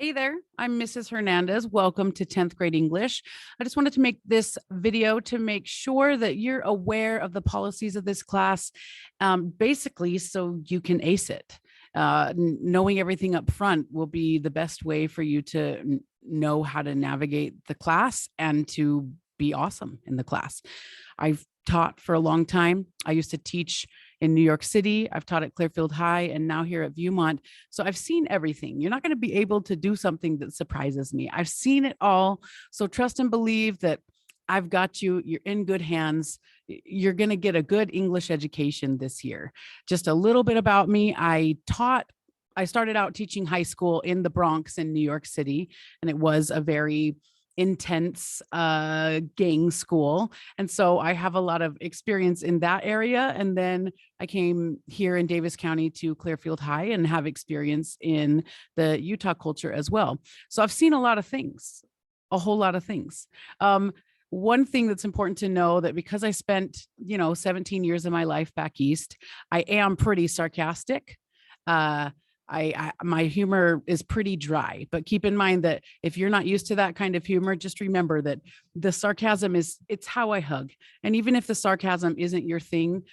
Hey there, I'm Mrs. Hernandez. Welcome to 10th grade English. I just wanted to make this video to make sure that you're aware of the policies of this class, basically so you can ace it. Knowing everything up front will be the best way for you to know how to navigate the class and to be awesome in the class. I've taught for a long time. I used to teach in New York City. I've taught at Clearfield High and now here at Viewmont. So I've seen everything. You're not going to be able to do something that surprises me. I've seen it all. So trust and believe that I've got you. You're in good hands. You're going to get a good English education this year. Just a little bit about me. I started out teaching high school in the Bronx in New York City, and it was a very intense gang school. And so I have a lot of experience in that area. And then I came here in Davis County to Clearfield High and have experience in the Utah culture as well. So I've seen a lot of things, a whole lot of things. One thing that's important to know that because I spent, 17 years of my life back east, I am pretty sarcastic. My humor is pretty dry, but keep in mind that if you're not used to that kind of humor, just remember that the sarcasm it's how I hug. And even if the sarcasm isn't your thing,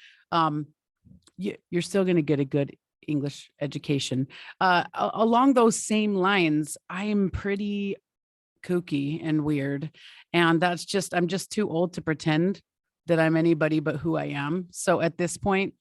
you're still going to get a good English education. Along those same lines, I'm pretty kooky and weird. And I'm just too old to pretend that I'm anybody but who I am. So at this point,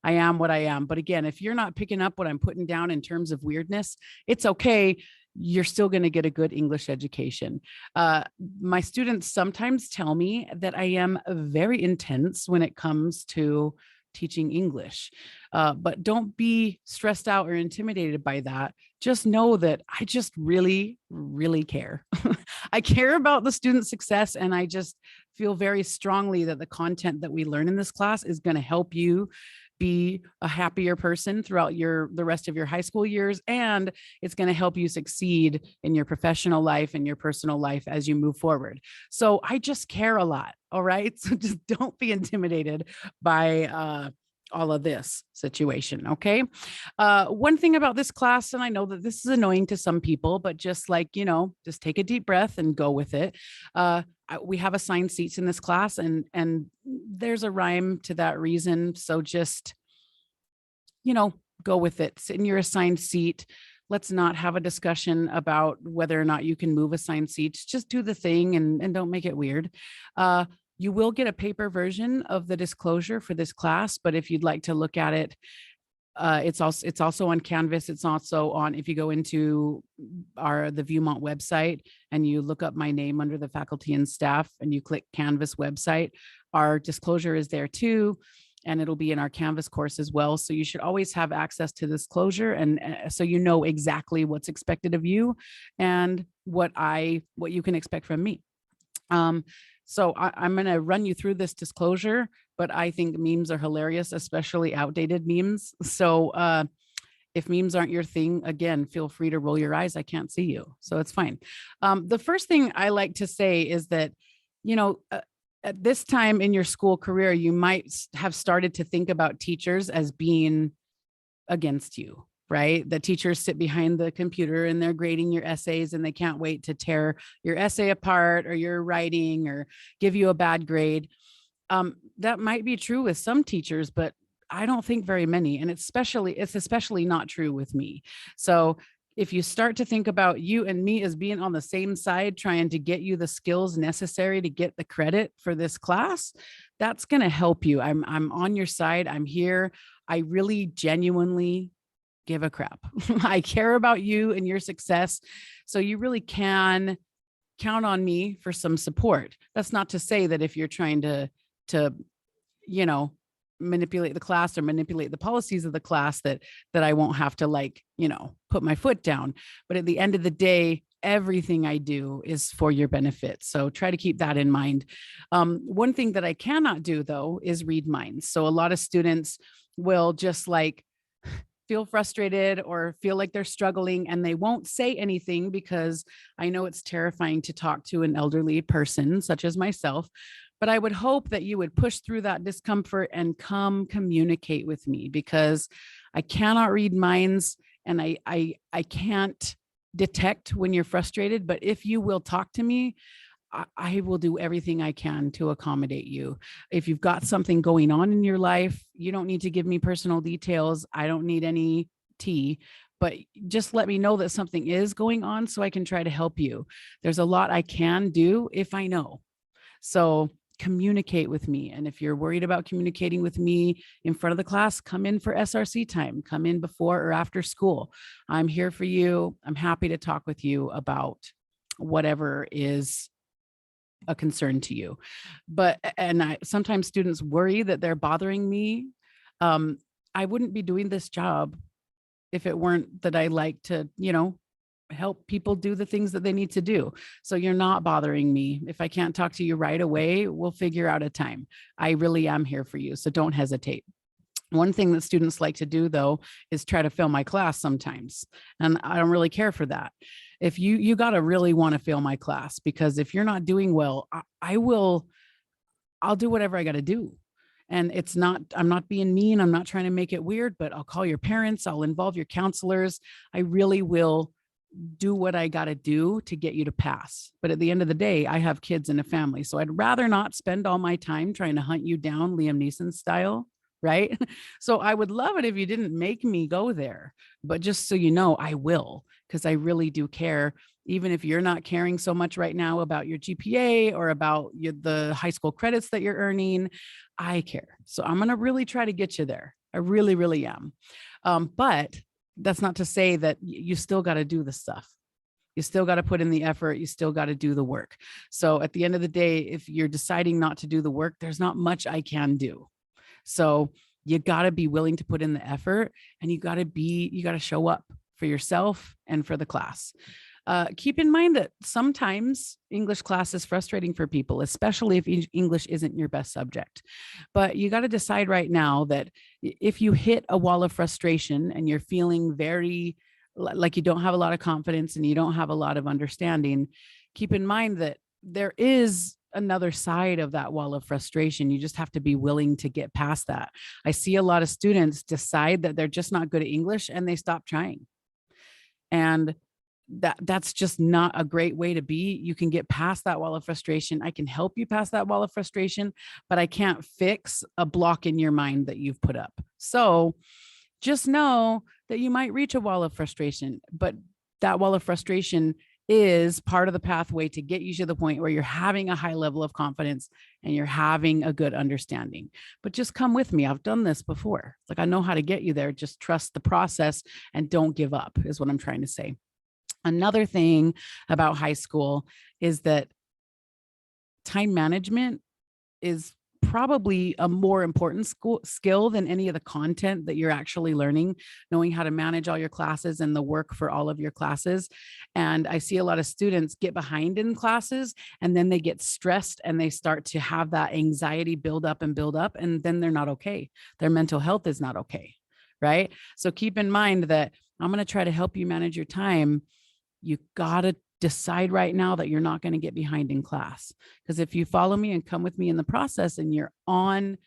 I am what I am. But again, if you're not picking up what I'm putting down in terms of weirdness, it's okay. You're still going to get a good English education. My students sometimes tell me that I am very intense when it comes to teaching English, but don't be stressed out or intimidated by that. Just know that I just really, really care. I care about the student success, and I just feel very strongly that the content that we learn in this class is going to help you be a happier person throughout the rest of your high school years, and it's going to help you succeed in your professional life and your personal life as you move forward. So I just care a lot. All right. So just don't be intimidated by all of this situation. Okay. One thing about this class, and I know that this is annoying to some people, but just just take a deep breath and go with it. We have assigned seats in this class, and there's a rhyme to that reason. So just, go with it. Sit in your assigned seat. Let's not have a discussion about whether or not you can move assigned seats. Just do the thing and don't make it weird. You will get a paper version of the disclosure for this class, but if you'd like to look at it, it's also on Canvas. It's also on, if you go into the Viewmont website and you look up my name under the faculty and staff and you click Canvas website, our disclosure is there too. And it'll be in our Canvas course as well. So you should always have access to disclosure, and so you know exactly what's expected of you and what you can expect from me. So I'm going to run you through this disclosure, but I think memes are hilarious, especially outdated memes. So if memes aren't your thing, again, feel free to roll your eyes. I can't see you, so it's fine. The first thing I like to say is that, at this time in your school career, you might have started to think about teachers as being against you, right? The teachers sit behind the computer and they're grading your essays, and they can't wait to tear your essay apart or your writing or give you a bad grade. That might be true with some teachers, but I don't think very many. And it's especially not true with me. So if you start to think about you and me as being on the same side, trying to get you the skills necessary to get the credit for this class, that's going to help you. I'm on your side. I'm here. I really genuinely give a crap. I care about you and your success. So you really can count on me for some support. That's not to say that if you're trying to manipulate the class or manipulate the policies of the class that I won't have to put my foot down. But at the end of the day, everything I do is for your benefit. So try to keep that in mind. One thing that I cannot do though is read minds. So a lot of students will just feel frustrated or feel like they're struggling, and they won't say anything because I know it's terrifying to talk to an elderly person such as myself. But I would hope that you would push through that discomfort and come communicate with me, because I cannot read minds, and I can't detect when you're frustrated, but if you will talk to me, I will do everything I can to accommodate you. If you've got something going on in your life, you don't need to give me personal details. I don't need any tea, but just let me know that something is going on so I can try to help you. There's a lot I can do if I know. So communicate with me. And if you're worried about communicating with me in front of the class, come in for SRC time, come in before or after school. I'm here for you. I'm happy to talk with you about whatever is a concern to you. But, and sometimes students worry that they're bothering me. I wouldn't be doing this job if it weren't that I like to, help people do the things that they need to do. So you're not bothering me. If I can't talk to you right away, we'll figure out a time. I really am here for you. So don't hesitate. One thing that students like to do, though, is try to fail my class sometimes. And I don't really care for that. If you got to really want to fail my class, because if you're not doing well, I'll do whatever I got to do. And I'm not being mean. I'm not trying to make it weird, but I'll call your parents. I'll involve your counselors. I really will do what I got to do to get you to pass. But at the end of the day, I have kids and a family. So I'd rather not spend all my time trying to hunt you down Liam Neeson style. Right. So I would love it if you didn't make me go there, but just so you know, I will, because I really do care. Even if you're not caring so much right now about your GPA or about the high school credits that you're earning, I care. So I'm going to really try to get you there. I really, really am. But that's not to say that you still got to do the stuff. You still got to put in the effort. You still got to do the work. So at the end of the day, if you're deciding not to do the work, there's not much I can do. So you got to be willing to put in the effort, and you got to show up for yourself and for the class. Keep in mind that sometimes English class is frustrating for people, especially if English isn't your best subject. But you got to decide right now that if you hit a wall of frustration and you're feeling very like you don't have a lot of confidence and you don't have a lot of understanding, keep in mind that there is another side of that wall of frustration. You just have to be willing to get past that. I see a lot of students decide that they're just not good at English and they stop trying. And that's just not a great way to be. You can get past that wall of frustration. I can help you past that wall of frustration, but I can't fix a block in your mind that you've put up. So just know that you might reach a wall of frustration, but that wall of frustration is part of the pathway to get you to the point where you're having a high level of confidence and you're having a good understanding. But just come with me. I've done this before. Like, I know how to get you there. Just trust the process and don't give up, is what I'm trying to say. Another thing about high school is that time management is probably a more important skill than any of the content that you're actually learning, knowing how to manage all your classes and the work for all of your classes. And I see a lot of students get behind in classes, and then they get stressed and they start to have that anxiety build up, and then they're not okay. Their mental health is not okay. Right. So keep in mind that I'm going to try to help you manage your time. You got to decide right now that you're not going to get behind in class, because if you follow me and come with me in the process and you're on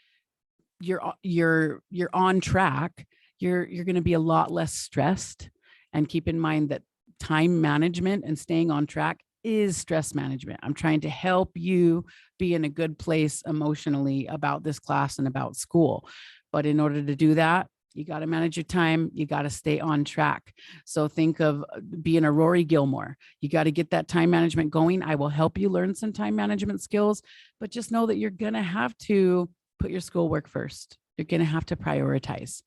track, you're going to be a lot less stressed. And keep in mind that time management and staying on track is stress management. I'm trying to help you be in a good place emotionally about this class and about school. But in order to do that, you got to manage your time. You got to stay on track. So think of being a Rory Gilmore. You got to get that time management going. I will help you learn some time management skills, but just know that you're going to have to put your schoolwork first. You're going to have to prioritize.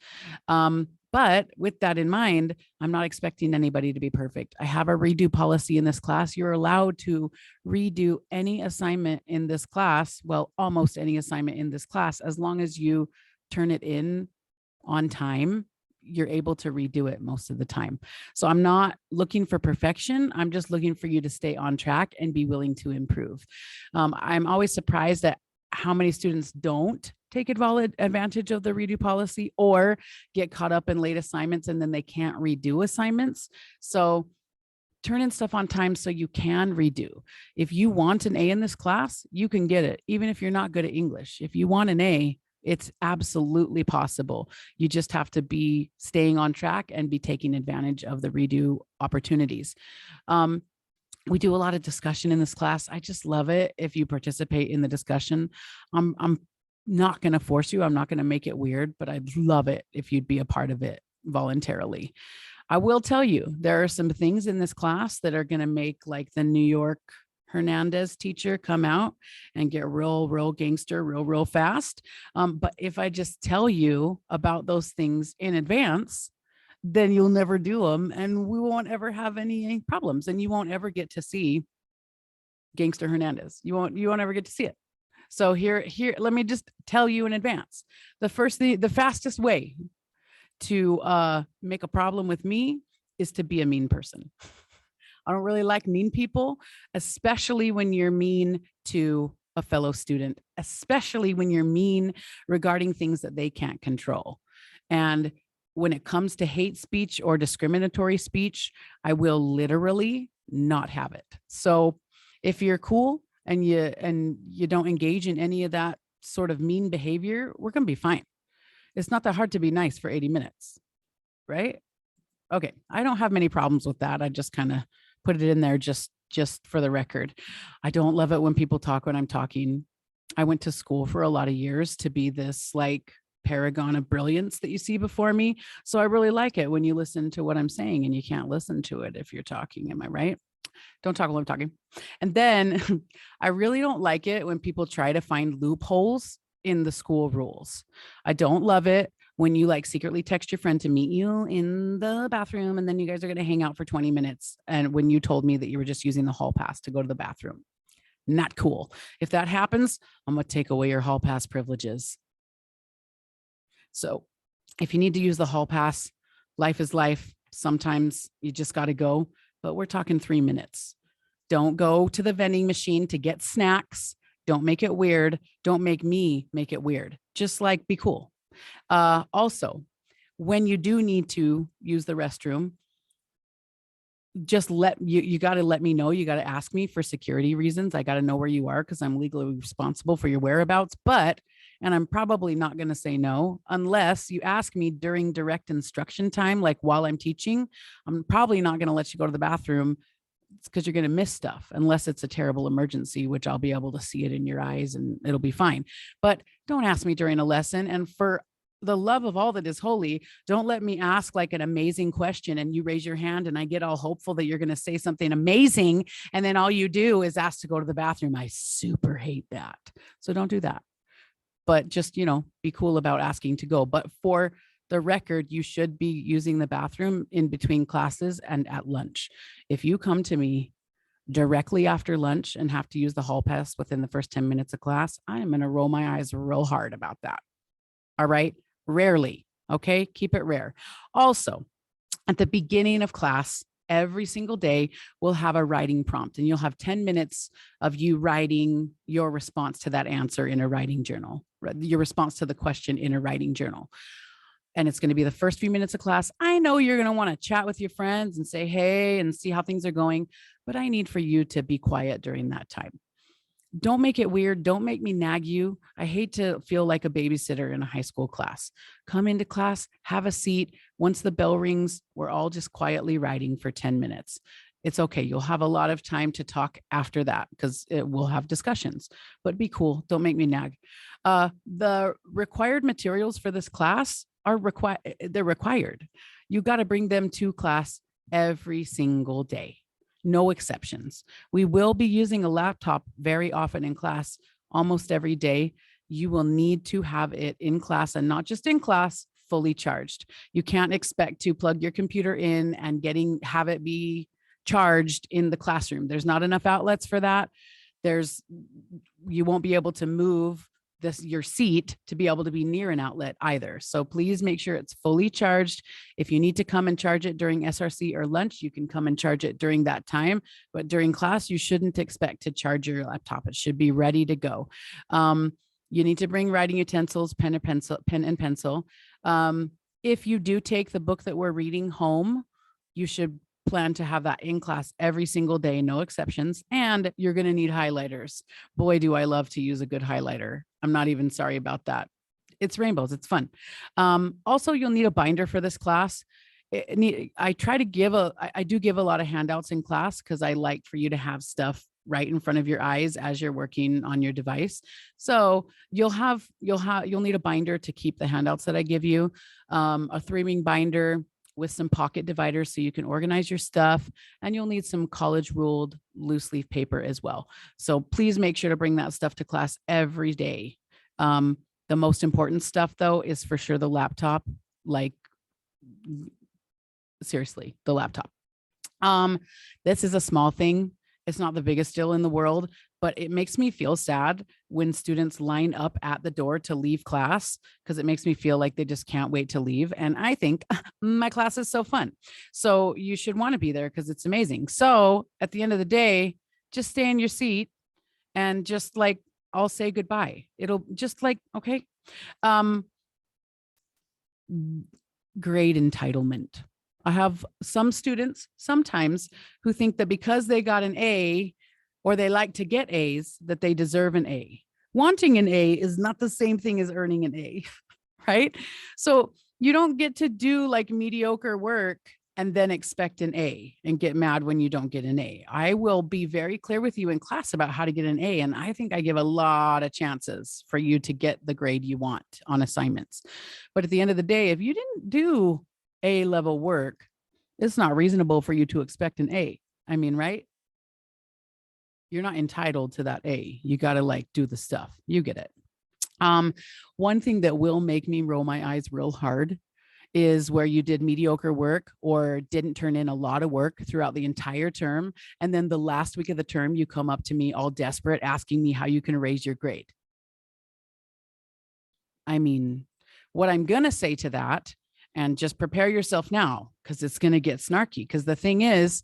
But with that in mind, I'm not expecting anybody to be perfect. I have a redo policy in this class. You're allowed to redo any assignment in this class. Well, almost any assignment in this class, as long as you turn it in on time, you're able to redo it most of the time. So I'm not looking for perfection. I'm just looking for you to stay on track and be willing to improve. I'm always surprised at how many students don't take advantage of the redo policy or get caught up in late assignments and then they can't redo assignments. So turn in stuff on time so you can redo. If you want an A in this class, you can get it, even if you're not good at English. If you want an A, It's absolutely possible. You just have to be staying on track and be taking advantage of the redo opportunities. Um, we do a lot of discussion in this class. I just love it if you participate in the discussion. I'm not going to force you. I'm not going to make it weird, but I'd love it if you'd be a part of it voluntarily. I will tell you, there are some things in this class that are going to make like the New York Hernandez teacher come out and get real gangster, real fast. But if I just tell you about those things in advance, then you'll never do them and we won't ever have any problems and you won't ever get to see Gangster Hernandez. You won't ever get to see it. So here, let me just tell you in advance. The fastest way to make a problem with me is to be a mean person. I don't really like mean people, especially when you're mean to a fellow student, especially when you're mean regarding things that they can't control. And when it comes to hate speech or discriminatory speech, I will literally not have it. So if you're cool and you don't engage in any of that sort of mean behavior, we're going to be fine. It's not that hard to be nice for 80 minutes, right? Okay. I don't have many problems with that. I just kind of put it in there just for the record. I don't love it when people talk when I'm talking. I went to school for a lot of years to be this like paragon of brilliance that you see before me. So I really like it when you listen to what I'm saying and you can't listen to it if you're talking. Am I right? Don't talk while I'm talking. And then I really don't like it when people try to find loopholes in the school rules. I don't love it when you like secretly text your friend to meet you in the bathroom and then you guys are going to hang out for 20 minutes. And when you told me that you were just using the hall pass to go to the bathroom, not cool. If that happens, I'm going to take away your hall pass privileges. So if you need to use the hall pass, life is life. Sometimes you just got to go, but we're talking 3 minutes. Don't go to the vending machine to get snacks. Don't make it weird. Don't make me make it weird. Just like be cool. Also, when you do need to use the restroom, just you got to let me know. You got to ask me for security reasons. I got to know where you are because I'm legally responsible for your whereabouts. And I'm probably not going to say no unless you ask me during direct instruction time, like while I'm teaching. I'm probably not going to let you go to the bathroom because you're going to miss stuff unless it's a terrible emergency, which I'll be able to see it in your eyes and it'll be fine. But don't ask me during a lesson. And for the love of all that is holy, don't let me ask like an amazing question and you raise your hand and I get all hopeful that you're going to say something amazing. And then all you do is ask to go to the bathroom. I super hate that. So don't do that. But just, be cool about asking to go. But for the record, you should be using the bathroom in between classes and at lunch. If you come to me directly after lunch and have to use the hall pass within the first 10 minutes of class, I am going to roll my eyes real hard about that. All right. Rarely. Okay. Keep it rare. Also, at the beginning of class, every single day, we'll have a writing prompt and you'll have 10 minutes of you writing your response to that answer in a writing journal, your response to the question in a writing journal. And it's going to be the first few minutes of class. I know you're going to want to chat with your friends and say, hey, and see how things are going, but I need for you to be quiet during that time. Don't make it weird. Don't make me nag you. I hate to feel like a babysitter in a high school class. Come into class, have a seat. Once the bell rings, we're all just quietly writing for 10 minutes. It's okay. You'll have a lot of time to talk after that because we'll have discussions, but be cool. Don't make me nag. The required materials for this class are they're required. You got to bring them to class every single day. No exceptions. We will be using a laptop very often in class, almost every day. You will need to have it in class and not just in class, fully charged. You can't expect to plug your computer in and have it be charged in the classroom. There's not enough outlets for that. You won't be able to move your seat to be able to be near an outlet either. So please make sure it's fully charged. If you need to come and charge it during SRC or lunch, you can come and charge it during that time. But during class, you shouldn't expect to charge your laptop. It should be ready to go. You need to bring writing utensils, pen and pencil. If you do take the book that we're reading home, you should plan to have that in class every single day, no exceptions. And you're going to need highlighters. Boy, do I love to use a good highlighter. I'm not even sorry about that. It's rainbows. It's fun. Also, you'll need a binder for this class. I try to give I do give a lot of handouts in class because I like for you to have stuff right in front of your eyes as you're working on your device. So you'll need a binder to keep the handouts that I give you, a 3-ring binder with some pocket dividers so you can organize your stuff, and you'll need some college ruled loose leaf paper as well. So please make sure to bring that stuff to class every day. The most important stuff though is for sure the laptop, like seriously, the laptop. This is a small thing. It's not the biggest deal in the world, but it makes me feel sad when students line up at the door to leave class because it makes me feel like they just can't wait to leave. And I think my class is so fun. So you should want to be there because it's amazing. So at the end of the day, just stay in your seat and just like, I'll say goodbye. It'll just like, okay. Grade entitlement. I have some students sometimes who think that because they got an A or they like to get A's, that they deserve an A. Wanting an A is not the same thing as earning an A, right? So you don't get to do like mediocre work and then expect an A and get mad when you don't get an A. I will be very clear with you in class about how to get an A. And I think I give a lot of chances for you to get the grade you want on assignments. But at the end of the day, if you didn't do A-level work, it's not reasonable for you to expect an A. I mean, right? You're not entitled to that A. You got to like do the stuff. You get it. One thing that will make me roll my eyes real hard is where you did mediocre work or didn't turn in a lot of work throughout the entire term. And then the last week of the term, you come up to me all desperate, asking me how you can raise your grade. I mean, what I'm going to say to that, and just prepare yourself now because it's going to get snarky. Because the thing is,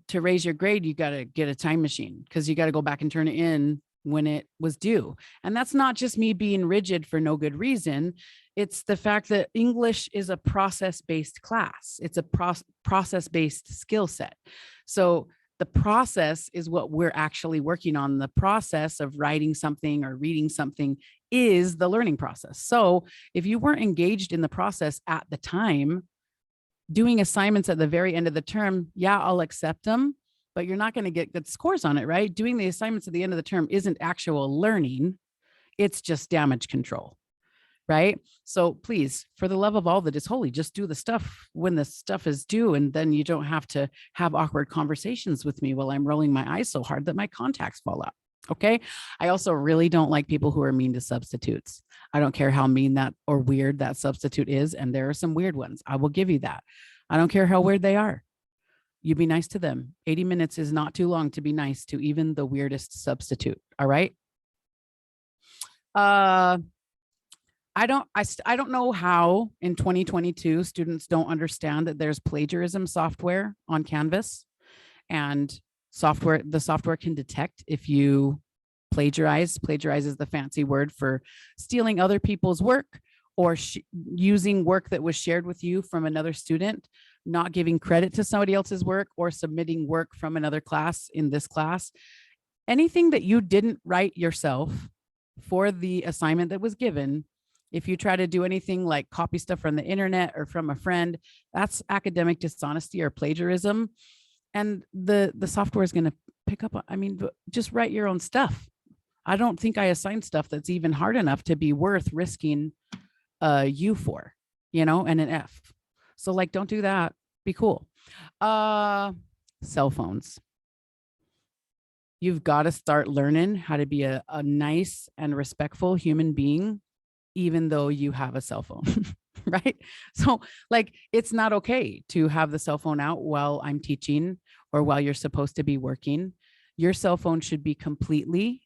to raise your grade, you got to get a time machine because you got to go back and turn it in when it was due. And that's not just me being rigid for no good reason. It's the fact that English is a process-based class. It's a process-based skill set. So the process is what we're actually working on. The process of writing something or reading something is the learning process. So if you weren't engaged in the process at the time, doing assignments at the very end of the term, yeah, I'll accept them, but you're not going to get good scores on it, right? Doing the assignments at the end of the term isn't actual learning. It's just damage control, right? So please, for the love of all that is holy, just do the stuff when the stuff is due. And then you don't have to have awkward conversations with me while I'm rolling my eyes so hard that my contacts fall out. Okay. I also really don't like people who are mean to substitutes. I don't care how mean that or weird that substitute is. And there are some weird ones. I will give you that. I don't care how weird they are. You be nice to them. 80 minutes is not too long to be nice to even the weirdest substitute. All right. I don't know how in 2022 students don't understand that there's plagiarism software on Canvas, and the software can detect if you plagiarize. Plagiarize is the fancy word for stealing other people's work or using work that was shared with you from another student, not giving credit to somebody else's work, or submitting work from another class in this class. Anything that you didn't write yourself for the assignment that was given, if you try to do anything like copy stuff from the internet or from a friend, that's academic dishonesty or plagiarism. And the software is going to pick up. I mean, just write your own stuff. I don't think I assigned stuff that's even hard enough to be worth risking a U for, and an F. So like, don't do that. Be cool. Cell phones. You've got to start learning how to be a nice and respectful human being, even though you have a cell phone. Right? So like, it's not okay to have the cell phone out while I'm teaching or while you're supposed to be working. Your cell phone should be completely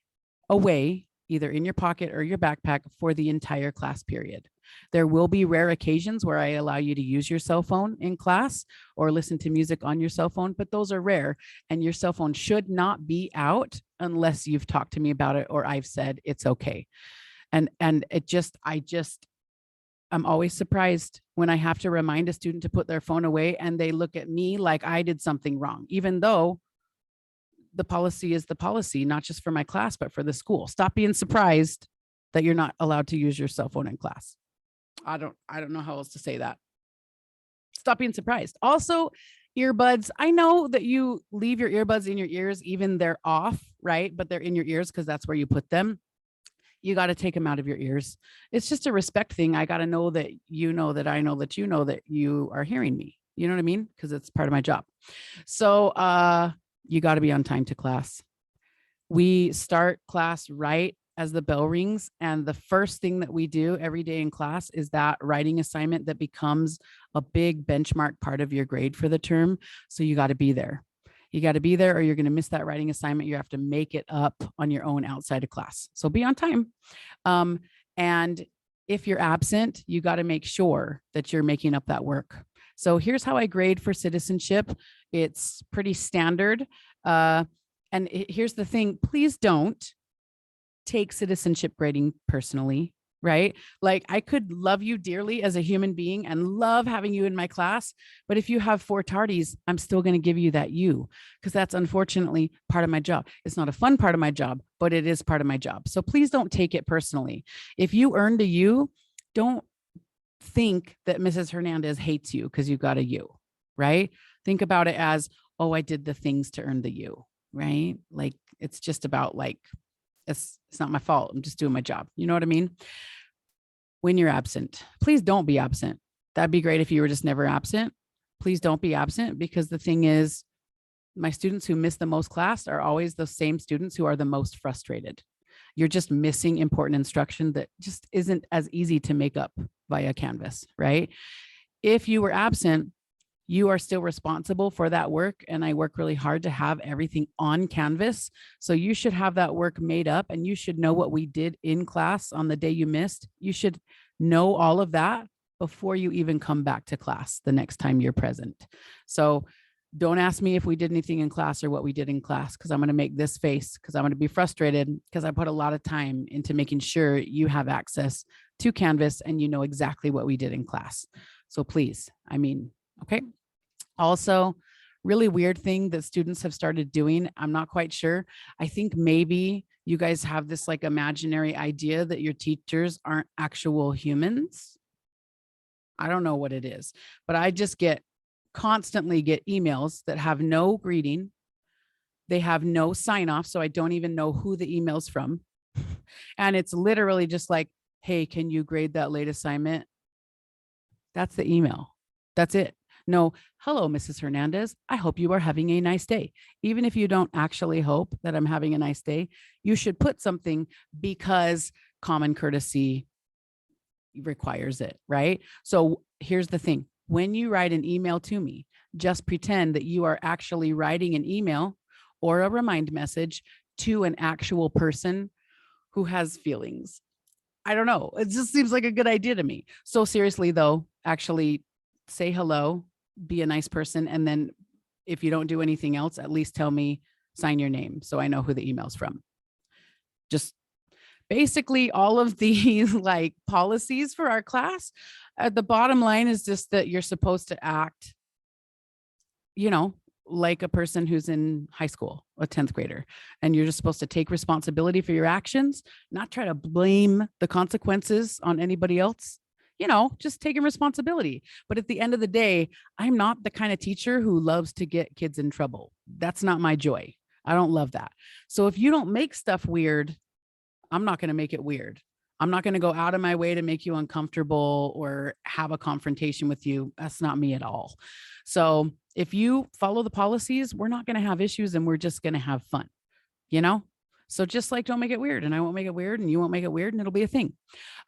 away, either in your pocket or your backpack, for the entire class period. There will be rare occasions where I allow you to use your cell phone in class or listen to music on your cell phone, but those are rare, and your cell phone should not be out unless you've talked to me about it or I've said it's okay. And I'm always surprised when I have to remind a student to put their phone away and they look at me like I did something wrong, even though the policy is the policy, not just for my class, but for the school. Stop being surprised that you're not allowed to use your cell phone in class. I don't know how else to say that. Stop being surprised. Also, earbuds. I know that you leave your earbuds in your ears, even they're off, right? But they're in your ears because that's where you put them. You got to take them out of your ears. It's just a respect thing. I got to know that you know that I know that you know that you are hearing me. You know what I mean? Because it's part of my job. So you got to be on time to class. We start class right as the bell rings. And the first thing that we do every day in class is that writing assignment that becomes a big benchmark part of your grade for the term. So you got to be there. You got to be there or you're going to miss that writing assignment. You have to make it up on your own outside of class. So be on time. And if you're absent, you got to make sure that you're making up that work. So here's how I grade for citizenship. It's pretty standard. And here's the thing, please don't take citizenship grading personally, right? Like I could love you dearly as a human being and love having you in my class, but if you have 4 tardies, I'm still going to give you that U because that's unfortunately part of my job. It's not a fun part of my job, but it is part of my job. So please don't take it personally. If you earned a U, don't think that Mrs. Hernandez hates you because you got a U, right? Think about it as, oh, I did the things to earn the U, right? Like it's just about like, it's not my fault. I'm just doing my job. You know what I mean? When you're absent, please don't be absent. That'd be great if you were just never absent. Please don't be absent because the thing is, my students who miss the most class are always the same students who are the most frustrated. You're just missing important instruction that just isn't as easy to make up via Canvas, right? If you were absent, you are still responsible for that work. And I work really hard to have everything on Canvas. So you should have that work made up and you should know what we did in class on the day you missed. You should know all of that before you even come back to class the next time you're present. So don't ask me if we did anything in class or what we did in class, because I'm going to make this face because I'm going to be frustrated because I put a lot of time into making sure you have access to Canvas and you know exactly what we did in class. So please, okay. Also, really weird thing that students have started doing. I'm not quite sure. I think maybe you guys have this like imaginary idea that your teachers aren't actual humans. I don't know what it is, but I just constantly get emails that have no greeting. They have no sign off. So I don't even know who the email's from. And it's literally just like, hey, can you grade that late assignment? That's the email. That's it. No, hello, Mrs. Hernandez. I hope you are having a nice day. Even if you don't actually hope that I'm having a nice day, you should put something because common courtesy requires it, right? So here's the thing. When you write an email to me, just pretend that you are actually writing an email or a remind message to an actual person who has feelings. I don't know. It just seems like a good idea to me. So seriously though, actually say hello, be a nice person. And then if you don't do anything else, at least tell me, sign your name so I know who the email's from. Just basically all of these like policies for our class. The bottom line is just that you're supposed to act, like a person who's in high school, a 10th grader, and you're just supposed to take responsibility for your actions, not try to blame the consequences on anybody else. Just taking responsibility. But at the end of the day, I'm not the kind of teacher who loves to get kids in trouble. That's not my joy. I don't love that. So if you don't make stuff weird, I'm not going to make it weird. I'm not going to go out of my way to make you uncomfortable or have a confrontation with you. That's not me at all. So if you follow the policies, we're not going to have issues and we're just going to have fun, So just like, don't make it weird and I won't make it weird and you won't make it weird and it'll be a thing.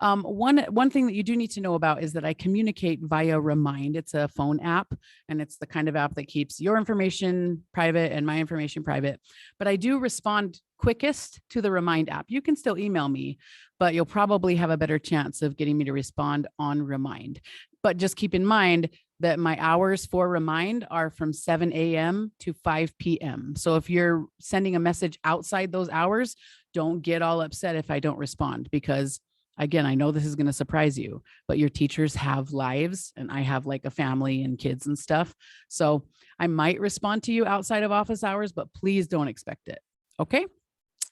One thing that you do need to know about is that I communicate via Remind. It's a phone app and it's the kind of app that keeps your information private and my information private, but I do respond quickest to the Remind app. You can still email me, but you'll probably have a better chance of getting me to respond on Remind. But just keep in mind that my hours for Remind are from 7 a.m. to 5 p.m. So if you're sending a message outside those hours, don't get all upset if I don't respond, because again, I know this is going to surprise you, but your teachers have lives and I have like a family and kids and stuff. So I might respond to you outside of office hours, but please don't expect it. Okay.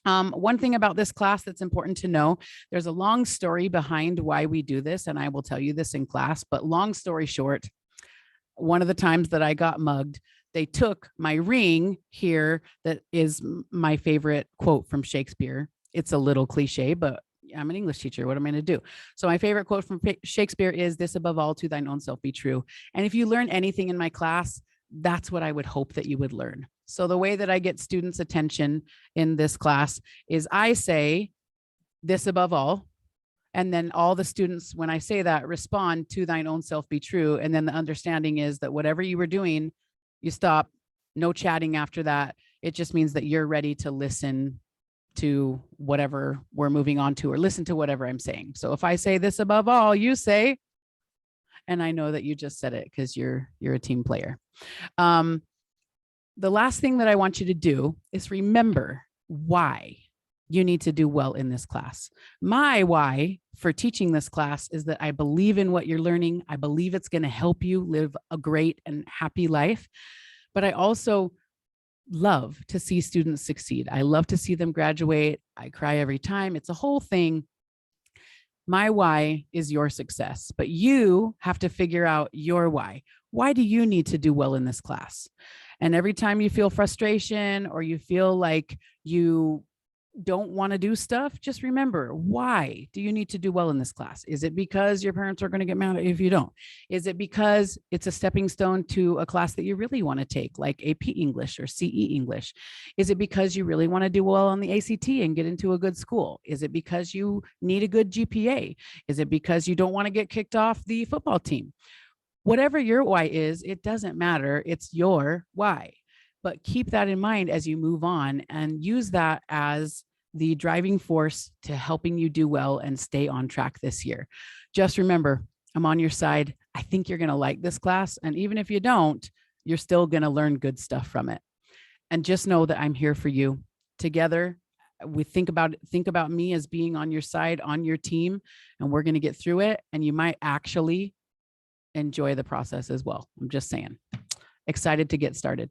One thing about this class that's important to know, there's a long story behind why we do this, and I will tell you this in class, but long story short, one of the times that I got mugged, they took my ring here that is my favorite quote from Shakespeare. It's a little cliche, but I'm an English teacher. What am I going to do? So my favorite quote from Shakespeare is, "This above all, to thine own self be true." And if you learn anything in my class, that's what I would hope that you would learn. So the way that I get students' attention in this class is I say, "This above all," and then all the students, when I say that, respond, "To thine own self be true." And then the understanding is that whatever you were doing, you stop, no chatting after that. It just means that you're ready to listen to whatever we're moving on to, or listen to whatever I'm saying. So if I say, "This above all," you say, and I know that you just said it because you're a team player. The last thing that I want you to do is remember why you need to do well in this class. My why for teaching this class is that I believe in what you're learning. I believe it's going to help you live a great and happy life. But I also love to see students succeed. I love to see them graduate. I cry every time. It's a whole thing. My why is your success, but you have to figure out your why. Why do you need to do well in this class? And every time you feel frustration or you feel like you don't want to do stuff, just remember, why do you need to do well in this class? Is it because your parents are going to get mad at you if you don't? Is it because it's a stepping stone to a class that you really want to take, like AP English or CE English? Is it because you really want to do well on the ACT and get into a good school? Is it because you need a good GPA? Is it because you don't want to get kicked off the football team? Whatever your why is, it doesn't matter. It's your why. But keep that in mind as you move on and use that as the driving force to helping you do well and stay on track this year. Just remember, I'm on your side. I think you're going to like this class. And even if you don't, you're still going to learn good stuff from it. And just know that I'm here for you. Together, we think about me as being on your side, on your team, and we're going to get through it. And you might actually enjoy the process as well. I'm just saying. Excited to get started.